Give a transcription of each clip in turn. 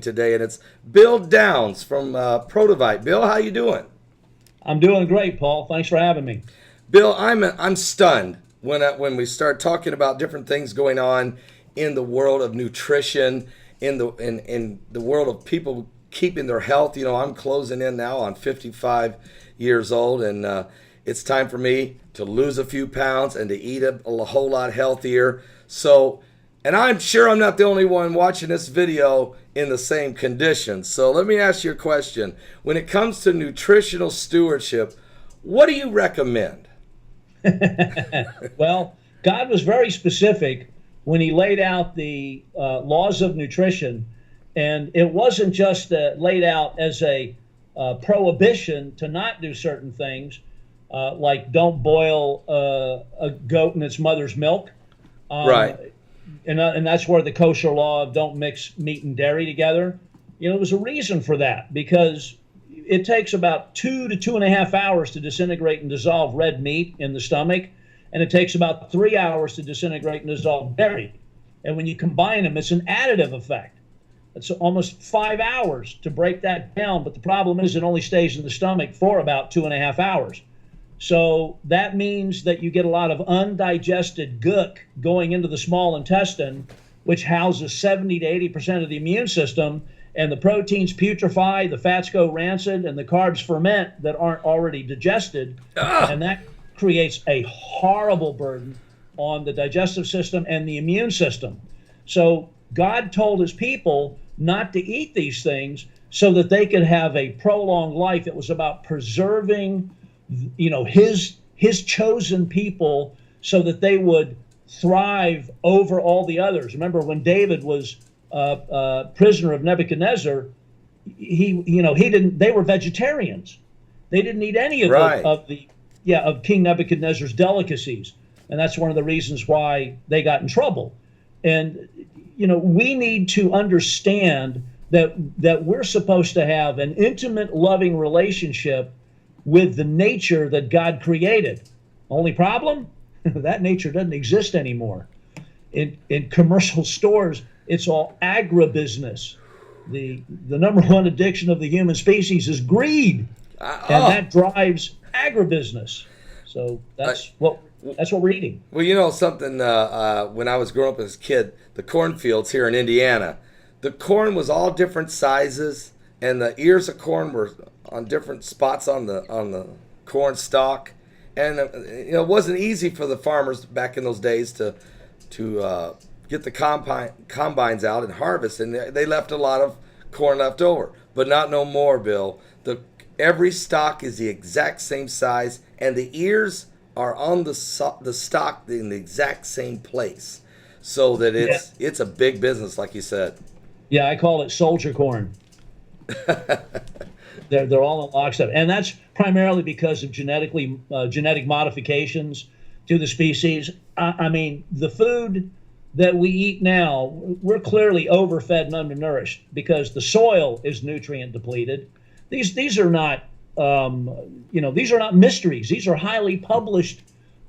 today, and it's Bill Downs from Protovite. Bill, how you doing? I'm doing great, Paul. Thanks for having me. Bill, I'm stunned when we start talking about different things going on in the world of nutrition, in the world of people keeping their health. You know, I'm closing in now on 55 years old, and it's time for me to lose a few pounds and to eat a whole lot healthier. So, and I'm sure I'm not the only one watching this video in the same conditions. So let me ask you a question. When it comes to nutritional stewardship, what do you recommend? Well, God was very specific when he laid out the laws of nutrition, and it wasn't just laid out as a prohibition to not do certain things, like don't boil a goat in its mother's milk. Right. And that's where the kosher law of don't mix meat and dairy together. You know, there was a reason for that, because it takes about 2 to 2.5 hours to disintegrate and dissolve red meat in the stomach, and it takes about 3 hours to disintegrate and dissolve dairy. And when you combine them, it's an additive effect. It's almost 5 hours to break that down, but the problem is it only stays in the stomach for about 2.5 hours. So that means that you get a lot of undigested gook going into the small intestine, which houses 70 to 80% of the immune system, and the proteins putrefy, the fats go rancid, and the carbs ferment that aren't already digested. And that creates a horrible burden on the digestive system and the immune system. So God told his people not to eat these things so that they could have a prolonged life. It was about preserving, you know, his chosen people so that they would thrive over all the others. Remember when David was prisoner of Nebuchadnezzar, they were vegetarians. They didn't eat any of Right. of King Nebuchadnezzar's delicacies. And that's one of the reasons why they got in trouble. And you know, we need to understand that we're supposed to have an intimate, loving relationship with the nature that God created. Only problem? That nature doesn't exist anymore. In commercial stores, it's all agribusiness. The number one addiction of the human species is greed, and that drives agribusiness. So that's what we're eating. Well, you know something, when I was growing up as a kid, the cornfields here in Indiana, the corn was all different sizes, and the ears of corn were on different spots on the corn stalk. And you know, it wasn't easy for the farmers back in those days to get the combines out and harvest, and they left a lot of corn left over. But not no more, Bill. Every stalk is the exact same size, and the ears are on the stalk in the exact same place, so that it's a big business, like you said. Yeah, I call it soldier corn. They're all in lockstep, and that's primarily because of genetic modifications to the species. I mean, the food that we eat now, we're clearly overfed and undernourished because the soil is nutrient depleted. These are not these are not mysteries. These are highly published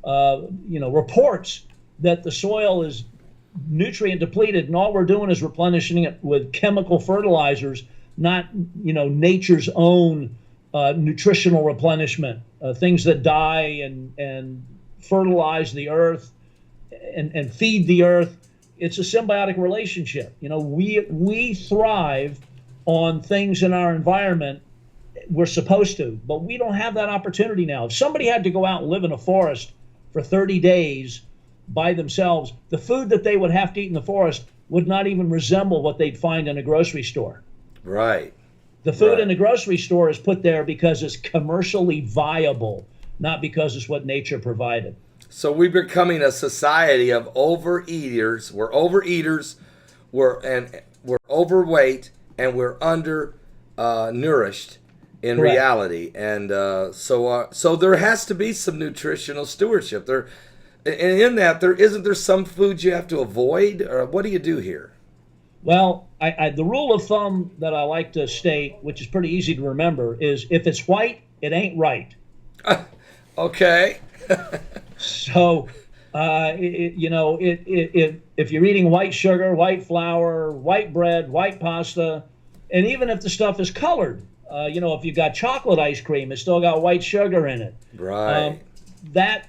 reports that the soil is nutrient depleted, and all we're doing is replenishing it with chemical fertilizers, not nature's own nutritional replenishment, things that die and fertilize the earth and feed the earth. It's a symbiotic relationship. You know, we thrive on things in our environment. We're supposed to, but we don't have that opportunity now. If somebody had to go out and live in a forest for 30 days by themselves, the food that they would have to eat in the forest would not even resemble what they'd find in a grocery store. Right. The food Right. in the grocery store is put there because it's commercially viable, not because it's what nature provided. So we're becoming a society of overeaters. We're overeaters. We're overweight, and we're under nourished in Correct. reality. And so there has to be some nutritional stewardship there. And in that, there some foods you have to avoid, or what do you do here? Well, the rule of thumb that I like to state, which is pretty easy to remember, is if it's white, it ain't right. Okay. So, if you're eating white sugar, white flour, white bread, white pasta, And even if the stuff is colored, if you got chocolate ice cream, it's still got white sugar in it. Right. That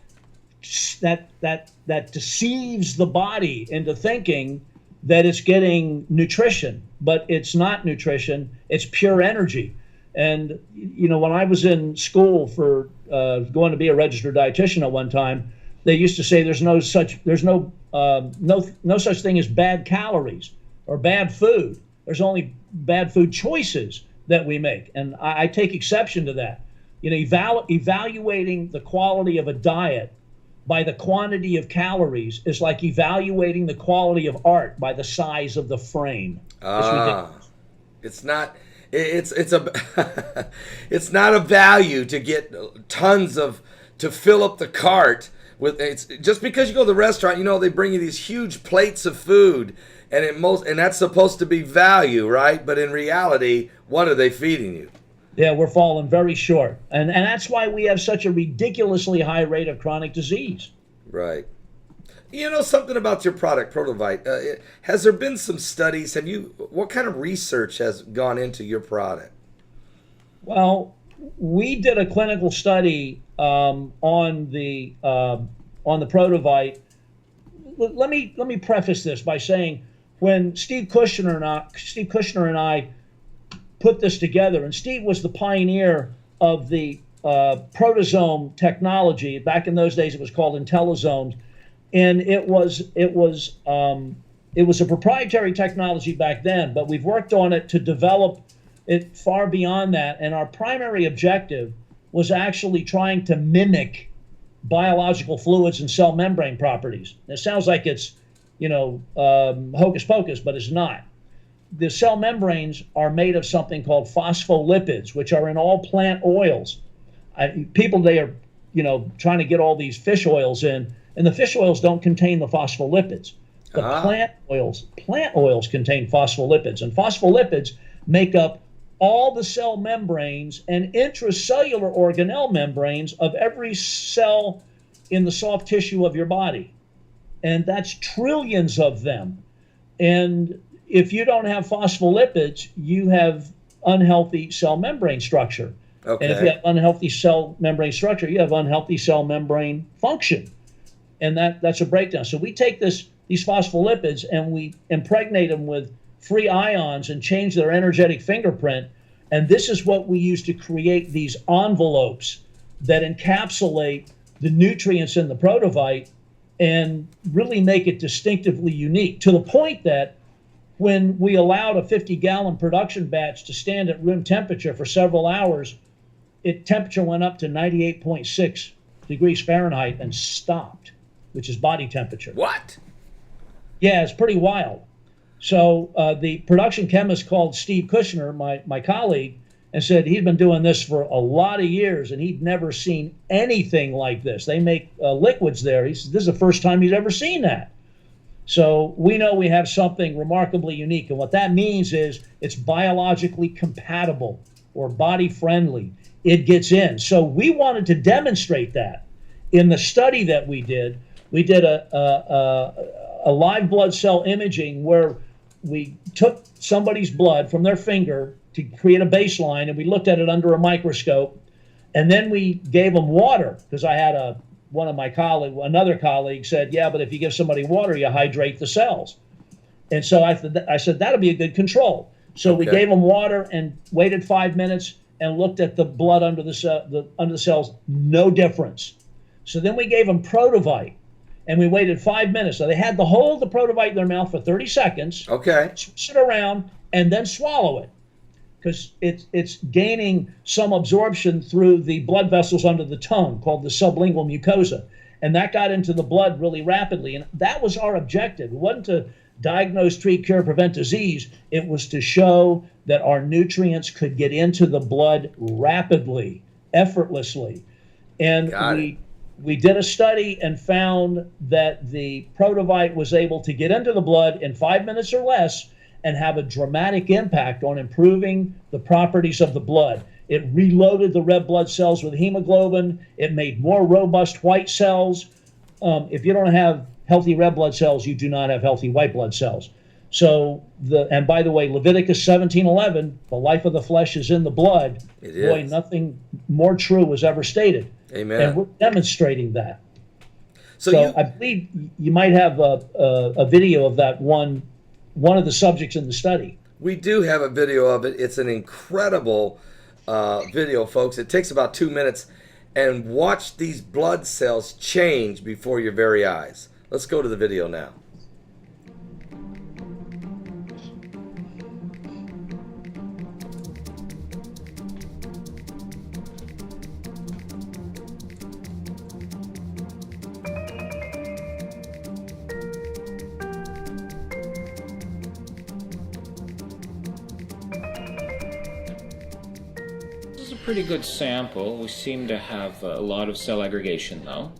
deceives the body into thinking that it's getting nutrition, but it's not nutrition. It's pure energy. And when I was in school for going to be a registered dietitian at one time, they used to say there's no such thing as bad calories or bad food. There's only bad food choices that we make, and I take exception to that. Evaluating the quality of a diet by the quantity of calories is like evaluating the quality of art by the size of the frame. It's ridiculous. It's not. It's a. It's not a value to get tons to fill up the cart with. It's just because you go to the restaurant, they bring you these huge plates of food, and that's supposed to be value, right? But in reality, what are they feeding you? Yeah, we're falling very short. And that's why we have such a ridiculously high rate of chronic disease. Right. Something about your product, Protovite. Has there been some studies? What kind of research has gone into your product? Well, we did a clinical study on the Protovite. Let me preface this by saying, when Steve Kushner and I put this together, and Steve was the pioneer of the proteasome technology. Back in those days, it was called IntelliSomes, and it was a proprietary technology back then. But we've worked on it to develop it far beyond that, and our primary objective was actually trying to mimic biological fluids and cell membrane properties. It sounds like it's hocus pocus, but it's not. The cell membranes are made of something called phospholipids, which are in all plant oils. People, they are, trying to get all these fish oils in, and the fish oils don't contain the phospholipids. The plant oils contain phospholipids, and phospholipids make up all the cell membranes and intracellular organelle membranes of every cell in the soft tissue of your body. And that's trillions of them. And if you don't have phospholipids, you have unhealthy cell membrane structure. Okay. And if you have unhealthy cell membrane structure, you have unhealthy cell membrane function. And that's a breakdown. So we take these phospholipids and we impregnate them with free ions and change their energetic fingerprint. And this is what we use to create these envelopes that encapsulate the nutrients in the Protovite and really make it distinctively unique, to the point that when we allowed a 50-gallon production batch to stand at room temperature for several hours, temperature went up to 98.6 degrees Fahrenheit and stopped, which is body temperature. What? Yeah, it's pretty wild. So the production chemist called Steve Kushner, my colleague, and said he'd been doing this for a lot of years and he'd never seen anything like this. They make liquids there. He said this is the first time he's ever seen that. So we know we have something remarkably unique. And what that means is it's biologically compatible or body friendly. It gets in. So we wanted to demonstrate that. In the study that we did a live blood cell imaging where we took somebody's blood from their finger to create a baseline, and we looked at it under a microscope, and then we gave them water, because I had another colleague said, yeah, but if you give somebody water, you hydrate the cells. And so I said that'll be a good control. So we gave them water and waited 5 minutes and looked at the blood under the cells, no difference. So then we gave them Protovite, and we waited 5 minutes. So they had to hold the Protovite in their mouth for 30 seconds, switch it around, and then swallow it, because it's gaining some absorption through the blood vessels under the tongue called the sublingual mucosa. And that got into the blood really rapidly. And that was our objective. It wasn't to diagnose, treat, cure, prevent disease. It was to show that our nutrients could get into the blood rapidly, effortlessly. And we did a study and found that the Protovite was able to get into the blood in 5 minutes or less and have a dramatic impact on improving the properties of the blood. It reloaded the red blood cells with hemoglobin. It made more robust white cells. If you don't have healthy red blood cells, you do not have healthy white blood cells. So and by the way, Leviticus 17:11, the life of the flesh is in the blood. It Boy, is. nothing more true was ever stated. Amen. And we're demonstrating that. So So you, I believe you might have a video of that one of the subjects in the study. we do have a video of it. It's an incredible video, folks. It takes about 2 minutes, and watch these blood cells change before your very eyes. Let's go to the video now. This is a pretty good sample. We seem to have a lot of cell aggregation though.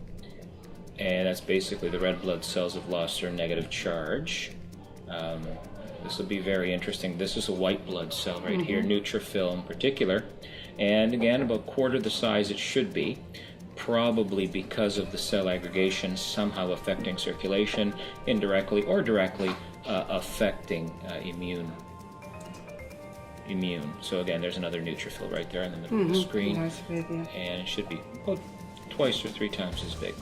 And that's basically the red blood cells have lost their negative charge. This will be very interesting. This is a white blood cell right here, neutrophil in particular. And again, about quarter the size it should be, probably because of the cell aggregation somehow affecting circulation, indirectly or directly affecting immune. So again, there's another neutrophil right there in the middle of the screen. Nice video. And it should be about twice or 3 times as big.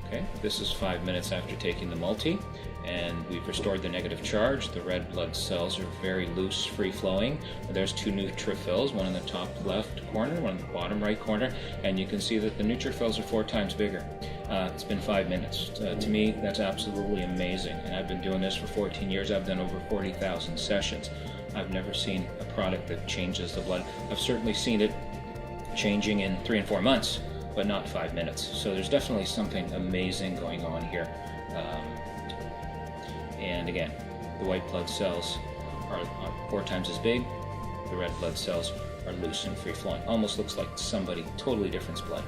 Okay, this is 5 minutes after taking the multi, and we've restored the negative charge. The red blood cells are very loose, free-flowing. There's 2 neutrophils, one in the top left corner, one in the bottom right corner, and you can see that the neutrophils are 4 times bigger. It's been 5 minutes. To me, that's absolutely amazing, and I've been doing this for 14 years. I've done over 40,000 sessions. I've never seen a product that changes the blood. I've certainly seen it changing in 3 and 4 months, but not 5 minutes. So there's definitely something amazing going on here. And again, the white blood cells are 4 times as big. The red blood cells are loose and free-flowing. Almost looks like somebody totally different's blood.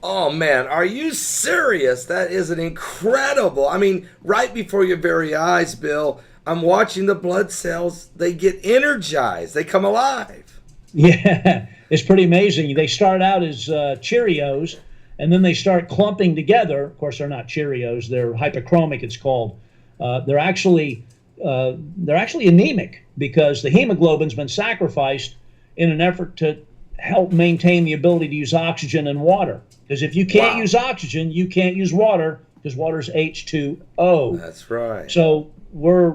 Oh man, are you serious? That is an incredible. I mean, right before your very eyes, Bill, I'm watching the blood cells. They get energized. They come alive. Yeah, it's pretty amazing. They start out as Cheerios, and then they start clumping together. Of course, they're not Cheerios; they're hypochromic. It's called. They're actually anemic because the hemoglobin's been sacrificed in an effort to help maintain the ability to use oxygen and water. Because if you can't use oxygen, you can't use water, because water's H2O. That's right. So we're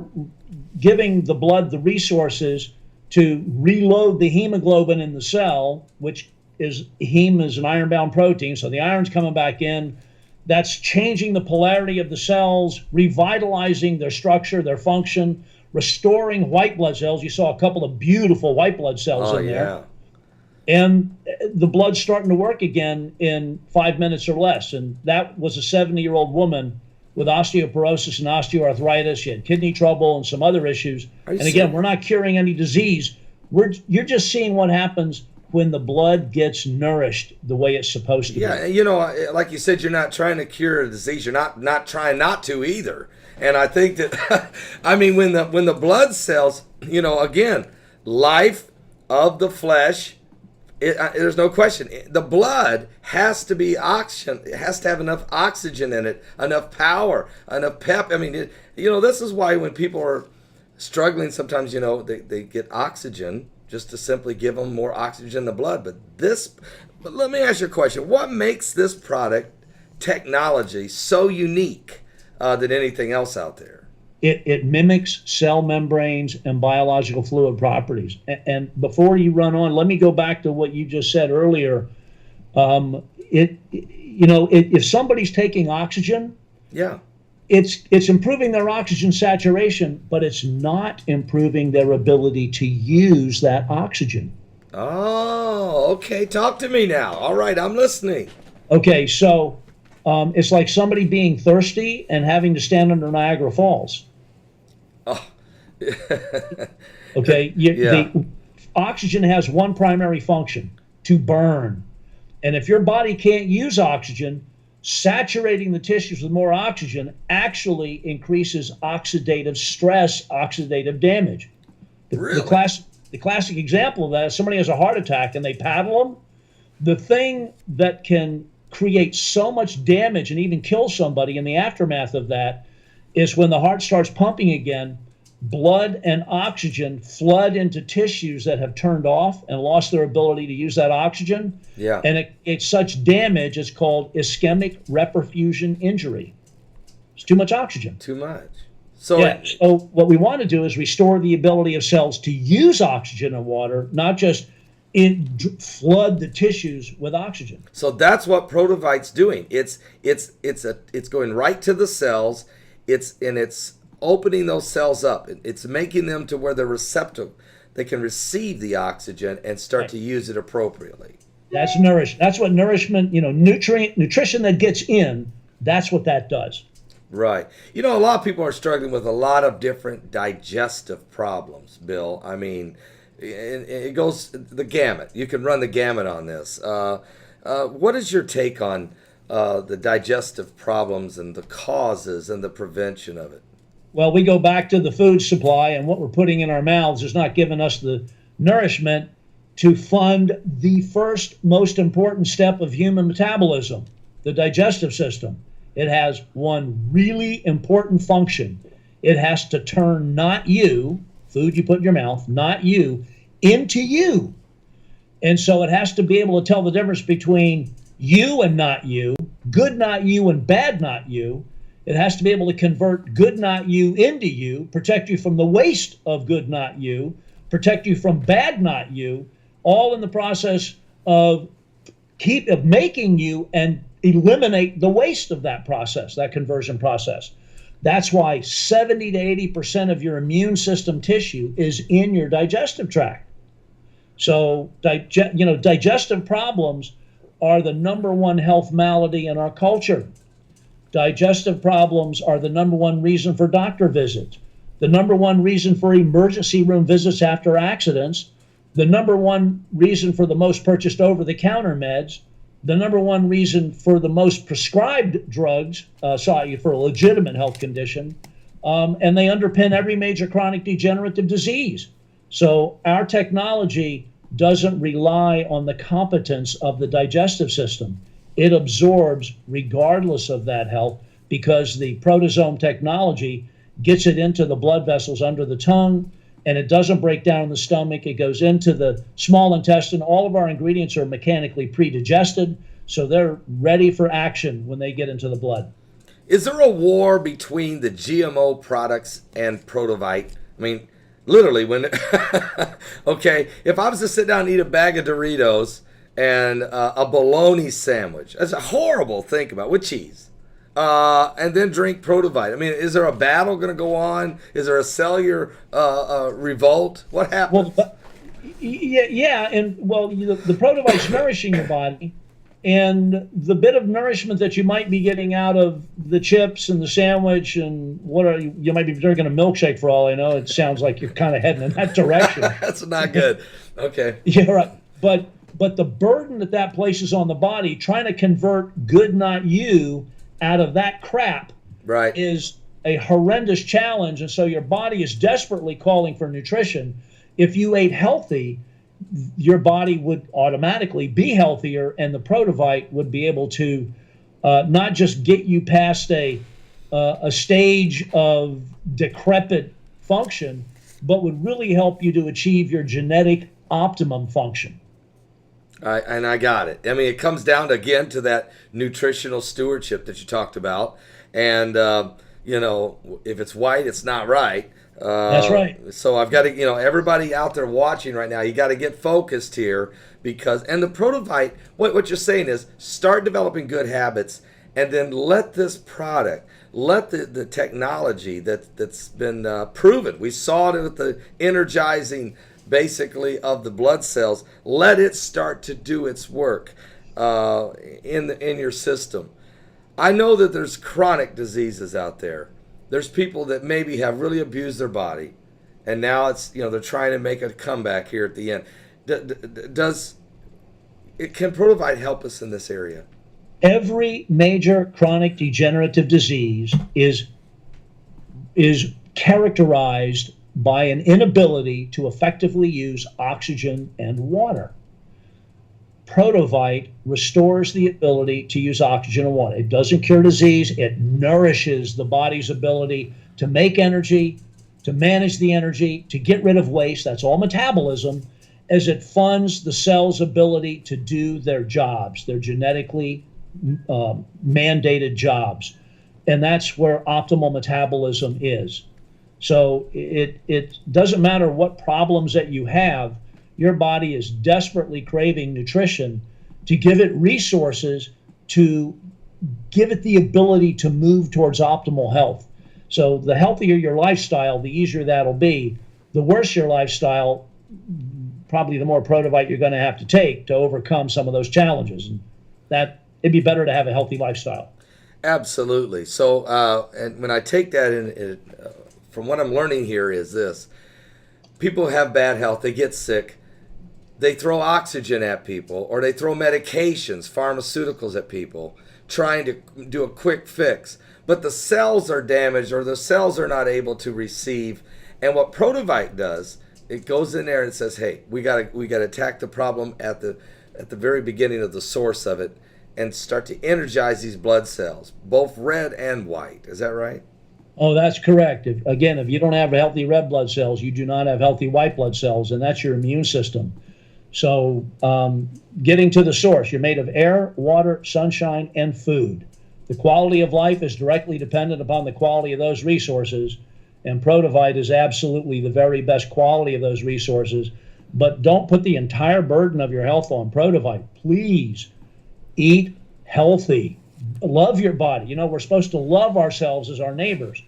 giving the blood the resources to reload the hemoglobin in the cell, which is heme is an iron-bound protein, so the iron's coming back in. That's changing the polarity of the cells, revitalizing their structure, their function, restoring white blood cells. You saw a couple of beautiful white blood cells in there. And the blood's starting to work again in 5 minutes or less. And that was a 70-year-old woman with osteoporosis and osteoarthritis. She had kidney trouble and some other issues. And again, we're not curing any disease. You're just seeing what happens when the blood gets nourished the way it's supposed to be. Yeah, you know, like you said, you're not trying to cure a disease. You're not trying not to either. And I think that, I mean, when the blood cells, you know, again, life of the flesh. There's no question. The blood has to be oxygen. It has to have enough oxygen in it, enough power, enough pep. I mean, you know, this is why when people are struggling, sometimes, you know, they get oxygen just to simply give them more oxygen in the blood. But let me ask you a question. What makes this product technology so unique than anything else out there? It mimics cell membranes and biological fluid properties. And before you run on, let me go back to what you just said earlier. If somebody's taking oxygen, it's improving their oxygen saturation, but it's not improving their ability to use that oxygen. Oh, okay. Talk to me now. All right, I'm listening. Okay, so It's like somebody being thirsty and having to stand under Niagara Falls. Oh. Okay, Yeah. the oxygen has one primary function: to burn. And if your body can't use oxygen, saturating the tissues with more oxygen actually increases oxidative stress, oxidative damage. Really? The classic example of that is somebody has a heart attack and they paddle them. The thing that can create so much damage and even kill somebody in the aftermath of that is when the heart starts pumping again, blood and oxygen flood into tissues that have turned off and lost their ability to use that oxygen. Yeah. And it's such damage, it's called ischemic reperfusion injury. It's too much oxygen. Too much. So Yeah. So what we want to do is restore the ability of cells to use oxygen and water, not just flood the tissues with oxygen. So that's what Protovite's doing. It's going right to the cells. It's opening those cells up. It's making them to where they're receptive. They can receive the oxygen and start to use it appropriately. That's That's what nourishment, nutrition that gets in. That's what that does. Right. A lot of people are struggling with a lot of different digestive problems, Bill. I mean, it goes the gamut. You can run the gamut on this. What is your take on the digestive problems and the causes and the prevention of it? Well, we go back to the food supply, and what we're putting in our mouths is not giving us the nourishment to fund the first most important step of human metabolism, the digestive system. It has one really important function. It has to turn not you, food you put in your mouth, not you, into you. And so it has to be able to tell the difference between you and not you, good not you and bad not you. It has to be able to convert good not you into you, protect you from the waste of good not you, protect you from bad not you, all in the process of making you and eliminate the waste of that process, that conversion process. That's why 70 to 80% of your immune system tissue is in your digestive tract. So, digestive problems are the number one health malady in our culture. Digestive problems are the number one reason for doctor visits, the number one reason for emergency room visits after accidents, the number one reason for the most purchased over-the-counter meds, the number one reason for the most prescribed drugs for a legitimate health condition, and they underpin every major chronic degenerative disease. So our technology doesn't rely on the competence of the digestive system. It absorbs regardless of that health because the proteasome technology gets it into the blood vessels under the tongue, and it doesn't break down in the stomach. It goes into the small intestine. All of our ingredients are mechanically pre-digested, so they're ready for action when they get into the blood. Is there a war between the GMO products and Protovite? I mean, literally, okay, if I was to sit down and eat a bag of Doritos and a bologna sandwich, that's a horrible thing about, with cheese. And then drink Protovite. I mean, is there a battle going to go on? Is there a cellular revolt? What happens? Well, the Protovite's nourishing your body, and the bit of nourishment that you might be getting out of the chips and the sandwich and you might be drinking a milkshake for all I know. It sounds like you're kind of heading in that direction. That's not good. Okay. Yeah, right. But the burden that places on the body, trying to convert good not you out of that crap, right, is a horrendous challenge. And so your body is desperately calling for nutrition. If you ate healthy, your body would automatically be healthier, and the Protovite would be able to not just get you past a stage of decrepit function, but would really help you to achieve your genetic optimum function. And I got it. I mean, it comes down again to that nutritional stewardship that you talked about. And, if it's white, it's not right. That's right. So I've got to, everybody out there watching right now, you got to get focused here and the Protovite, what you're saying is start developing good habits and then let this product, let the technology that's been proven. We saw it with the energizing basically of the blood cells, let it start to do its work in your system. I know that there's chronic diseases out there. There's people that maybe have really abused their body, and now it's, they're trying to make a comeback here at the end. Can Provide help us in this area? Every major chronic degenerative disease is characterized by an inability to effectively use oxygen and water. Protovite restores the ability to use oxygen and water. It doesn't cure disease. It nourishes the body's ability to make energy, to manage the energy, to get rid of waste. That's all metabolism, as it funds the cell's ability to do their jobs, their genetically mandated jobs. And that's where optimal metabolism is. So it doesn't matter what problems that you have, your body is desperately craving nutrition to give it resources, to give it the ability to move towards optimal health. So the healthier your lifestyle, the easier that'll be. The worse your lifestyle, probably the more Protovite you're going to have to take to overcome some of those challenges. And that it'd be better to have a healthy lifestyle. Absolutely. So, and when I take that in, from what I'm learning here is this: people have bad health, they get sick, they throw oxygen at people, or they throw medications, pharmaceuticals at people, trying to do a quick fix. But the cells are damaged, or the cells are not able to receive. And what Protovite does, it goes in there and says, "Hey, we got to attack the problem at the very beginning of the source of it, and start to energize these blood cells, both red and white." Is that right? Oh, that's correct. If you don't have healthy red blood cells, you do not have healthy white blood cells, and that's your immune system. So getting to the source, you're made of air, water, sunshine, and food. The quality of life is directly dependent upon the quality of those resources, and Protovite is absolutely the very best quality of those resources. But don't put the entire burden of your health on Protovite. Please eat healthy. Love your body. We're supposed to love ourselves as our neighbors.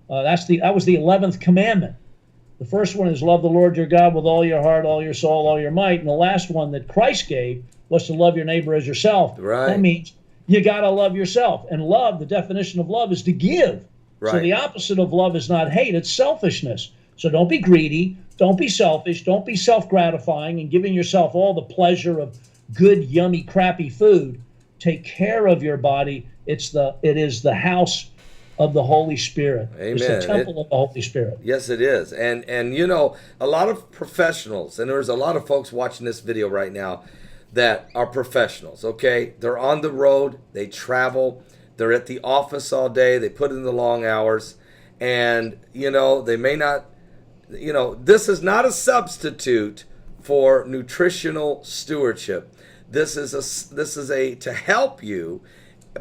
That was the 11th commandment. The first one is love the Lord your God with all your heart, all your soul, all your might. And the last one that Christ gave was to love your neighbor as yourself. Right. That means you got to love yourself. And love, the definition of love is to give. Right. So the opposite of love is not hate, it's selfishness. So don't be greedy, don't be selfish, don't be self-gratifying and giving yourself all the pleasure of good, yummy, crappy food. Take care of your body. It is the house of the Holy Spirit. Amen. It's the temple of the Holy Spirit. Yes, it is. And a lot of professionals, and there's a lot of folks watching this video right now that are professionals, okay? They're on the road, they travel, they're at the office all day, they put in the long hours, and, they may not, this is not a substitute for nutritional stewardship. This is a to help you,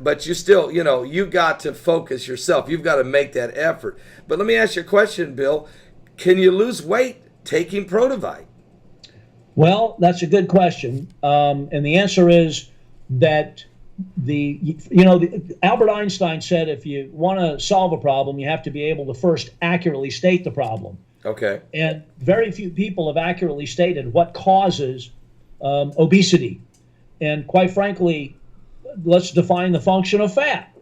but you still, you got to focus yourself. You've got to make that effort. But let me ask you a question, Bill. Can you lose weight taking Protovite? Well, that's a good question. And the answer is that Albert Einstein said if you want to solve a problem, you have to be able to first accurately state the problem. Okay. And very few people have accurately stated what causes obesity. And quite frankly, let's define the function of fat.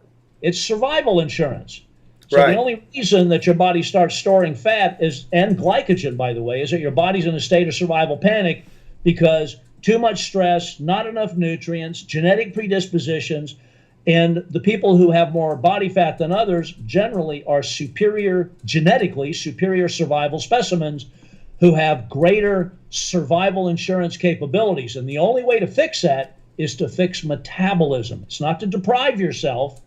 It's survival insurance. So right. The only reason that your body starts storing fat and glycogen, by the way, is that your body's in a state of survival panic because too much stress, not enough nutrients, genetic predispositions, and the people who have more body fat than others generally are genetically superior survival specimens who have greater survival insurance capabilities. And the only way to fix that is to fix metabolism. It's not to deprive yourself,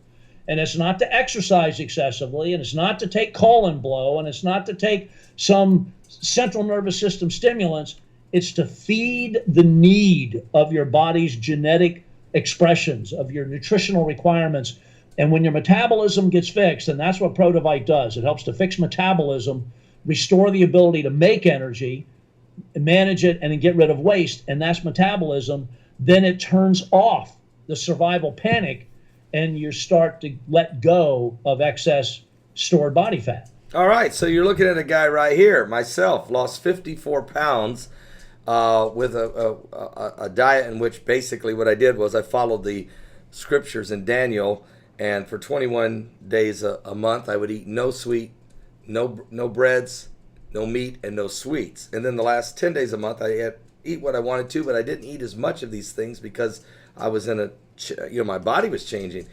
and it's not to exercise excessively, and it's not to take colon blow, and it's not to take some central nervous system stimulants. It's to feed the need of your body's genetic expressions, of your nutritional requirements. And when your metabolism gets fixed, and that's what Protovite does, it helps to fix metabolism, restore the ability to make energy, manage it, and then get rid of waste, and that's metabolism. Then it turns off the survival panic, and you start to let go of excess stored body fat. All right, so you're looking at a guy right here. Myself lost 54 pounds with a diet in which basically what I did was I followed the scriptures in Daniel, And for 21 days a month, I would eat no sweet, no breads, no meat, and no sweets. And then the last 10 days a month, I eat what I wanted to, but I didn't eat as much of these things because I was my body was changing.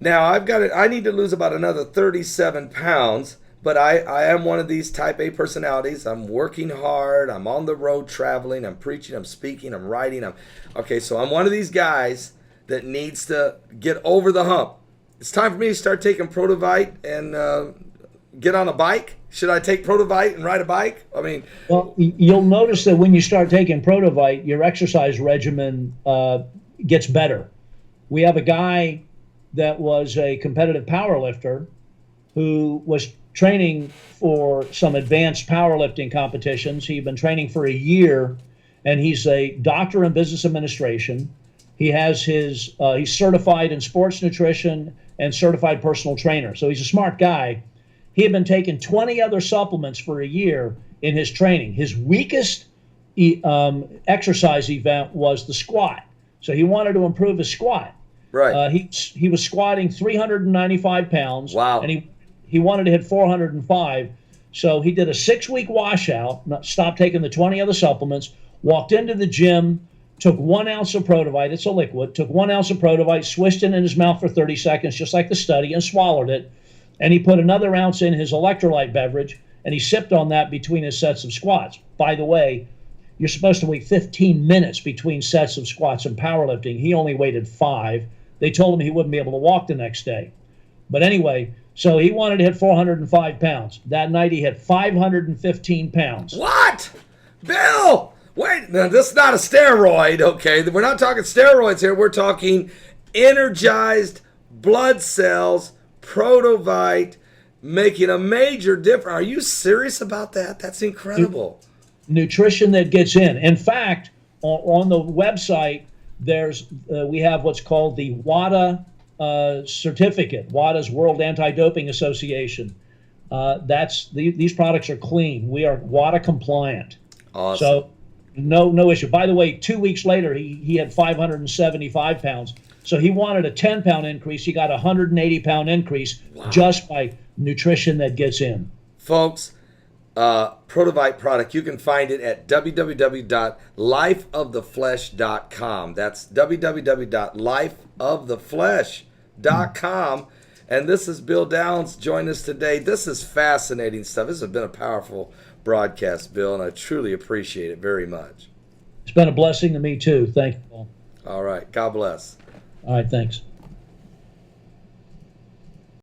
Now I need to lose about another 37 pounds, but I am one of these type A personalities. I'm working hard. I'm on the road traveling. I'm preaching. I'm speaking. I'm writing. So I'm one of these guys that needs to get over the hump. It's time for me to start taking Protovite and get on a bike. Should I take Protovite and ride a bike? I mean, well, you'll notice that when you start taking Protovite, your exercise regimen gets better. We have a guy that was a competitive powerlifter who was training for some advanced powerlifting competitions. He'd been training for a year, and he's a doctor in business administration. He has he's certified in sports nutrition and certified personal trainer. So he's a smart guy. He had been taking 20 other supplements for a year in his training. His weakest exercise event was the squat. So he wanted to improve his squat. Right. He was squatting 395 pounds. Wow. And he wanted to hit 405. So he did a 6-week washout, stopped taking the 20 other supplements, walked into the gym, took 1 ounce of Protovite, it's a liquid, took 1 ounce of Protovite, swished it in his mouth for 30 seconds, just like the study, and swallowed it. And he put another ounce in his electrolyte beverage, and he sipped on that between his sets of squats. By the way, you're supposed to wait 15 minutes between sets of squats and powerlifting. He only waited 5. They told him he wouldn't be able to walk the next day. But anyway, so he wanted to hit 405 pounds. That night he hit 515 pounds. What? Bill! Wait, now this is not a steroid, okay? We're not talking steroids here. We're talking energized blood cells, Protovite, making a major difference. Are you serious about that? That's incredible. Nutrition that gets in. In fact, on the website, we have what's called the WADA certificate, WADA's World Anti-Doping Association. These products are clean. We are WADA compliant. Awesome. So no issue. By the way, 2 weeks later, he had 575 pounds. So he wanted a 10-pound increase. He got a 180-pound increase just by nutrition that gets in. Folks, Protovite product, you can find it at www.lifeoftheflesh.com. That's www.lifeoftheflesh.com. And this is Bill Downs joining us today. This is fascinating stuff. This has been a powerful broadcast, Bill, and I truly appreciate it very much. It's been a blessing to me, too. Thank you, Paul. All right. God bless. All right. Thanks.